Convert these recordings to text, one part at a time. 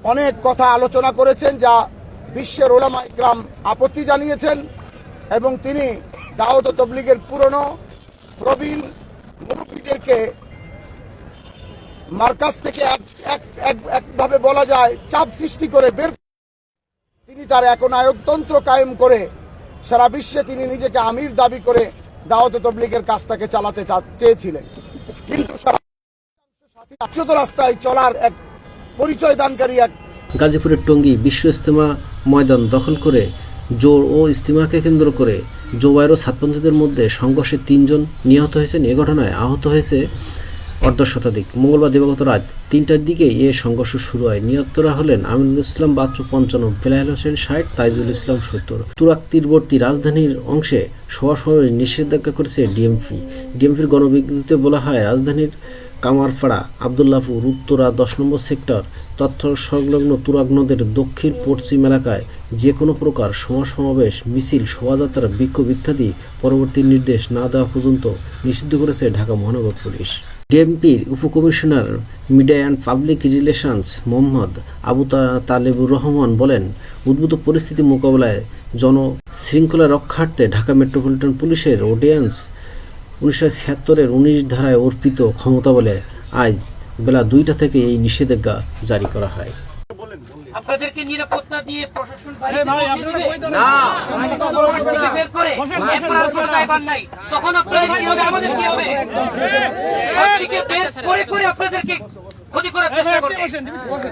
অনেক কথা আলোচনা করেছেন, যা বিশ্বের উলামা ইকরাম আপত্তি জানিয়েছেন, এবং তিনি দাওয়াত ও তাবলীগের পুরনো প্রবীণ মুরব্বীদেরকে মার্কাজ থেকে একভাবে বলা যায় চাপ সৃষ্টি করে তিনি তার একনায়কতন্ত্র কায়েম করে সারা বিশ্বে তিনি নিজেকে আমির দাবি করে দাওয়াত ও তাবলীগের কাজটাকে চালাতে চেয়েছিলেন। কিন্তু রাস্তায় চলার এক পরিচয় দানকারী এক গাজীপুরের টঙ্গী বিশ্ব ইজতেমা ময়দান দখল করে জোর ও ইজতেমাকে কেন্দ্র করে জোবায়ের ও ছাত্রপন্থীদের মধ্যে সংঘর্ষে ৩ জন নিহত হয়েছেন। এ ঘটনায় আহত হয়েছে অর্ধশতাধিক। মঙ্গলবার দিবাগত রাত ৩টার দিকে এ সংঘর্ষ শুরু হয়। নিহতরা হলেন আমিনুল ইসলাম বাচ্চু ৫৫, বেলায়েল হোসেন ৬০, তাইজুল ইসলাম ৭০। তুরাগ তীরবর্তী রাজধানীর অংশে সরাসরি নিষেধাজ্ঞা করেছে ডিএমপি। ডিএমপির গণবিজ্ঞপ্তিতে বলা হয়, রাজধানীর কামারপাড়া, আবদুল্লাহপুর, উত্তরা ১০ নম্বর সেক্টর তথ্য সংলগ্ন তুরাগ নদের দক্ষিণ পশ্চিম এলাকায় যে কোনো প্রকার সমাবেশ, মিছিল, শোভাযাত্রা, বিক্ষোভ ইত্যাদি পরবর্তী নির্দেশ না দেওয়া পর্যন্ত নিষিদ্ধ করেছে ঢাকা মহানগর পুলিশ। ডিএমপির উপকমিশনার media and public relations Mohammad Abu Talebur Rahman বলেন, উদ্ভূত পরিস্থিতি মোকাবেলায় জনশৃঙ্খলা রক্ষার্থে ঢাকা মেট্রোপলিটন পুলিশের অর্ডিন্যান্স 1976-এর 19 ধারায় অর্পিত ক্ষমতা বলে আজ বেলা 2টা থেকে এই নিষেধাজ্ঞা জারি করা হয়। আপনাদেরকে নিরাপত্তা দিয়ে প্রশাসন বের করে নাই, তখন আপনাদের কি হবে, আমাদের কি হবে? বের করে আপনাদেরকে ক্ষতি করার চেষ্টা করবে।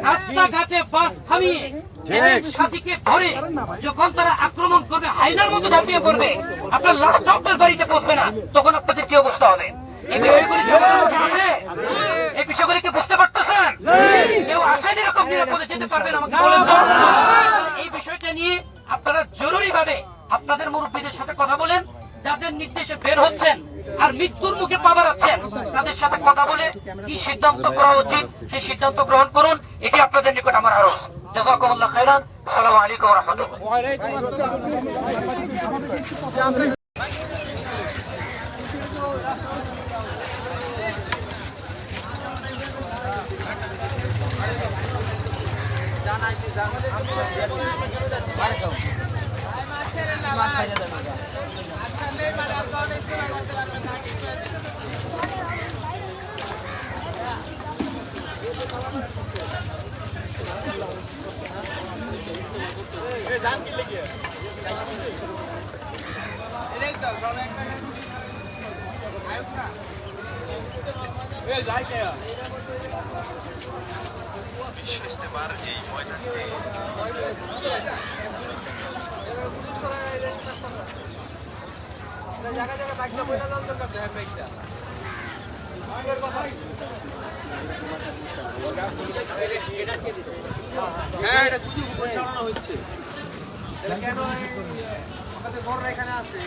রাস্তাঘাটে বাস থামিয়ে সাথীকে ধরে যখন তারা আক্রমণ করবে, হাইনার মতো ঝাঁপিয়ে পড়বে, আপনার লাশটা আপনার বাড়িতে পৌঁছবে না, তখন আপনাদের কি অবস্থা হবে? এই বিষয়গুলি আছে, এই বিষয়গুলি কি বুঝতে পারতেছেন? কেউ আসেন এরকম নিরাপদে যেতে পারবেন আমাকে বলেন তো। এই বিষয়টা নিয়ে আপনারা জরুরি ভাবে আপনাদের মুরব্বীদের সাথে কথা বলেন, যাদের নির্দেশে বের হচ্ছেন আর মৃত্যুর মুখে পা বাড়াচ্ছেন, তাদের সাথে কথা বলে কি সিদ্ধান্ত করা উচিত সেই সিদ্ধান্ত গ্রহণ করুন। এটি আপনাদের নিকট আমার আরজ। জাযাকুমুল্লাহ খাইরান। আসসালামু আলাইকুম ওয়া রাহমাতুল্লাহ। বিশ্ব ইজতেমার এই ময়দানটি এখানে আছে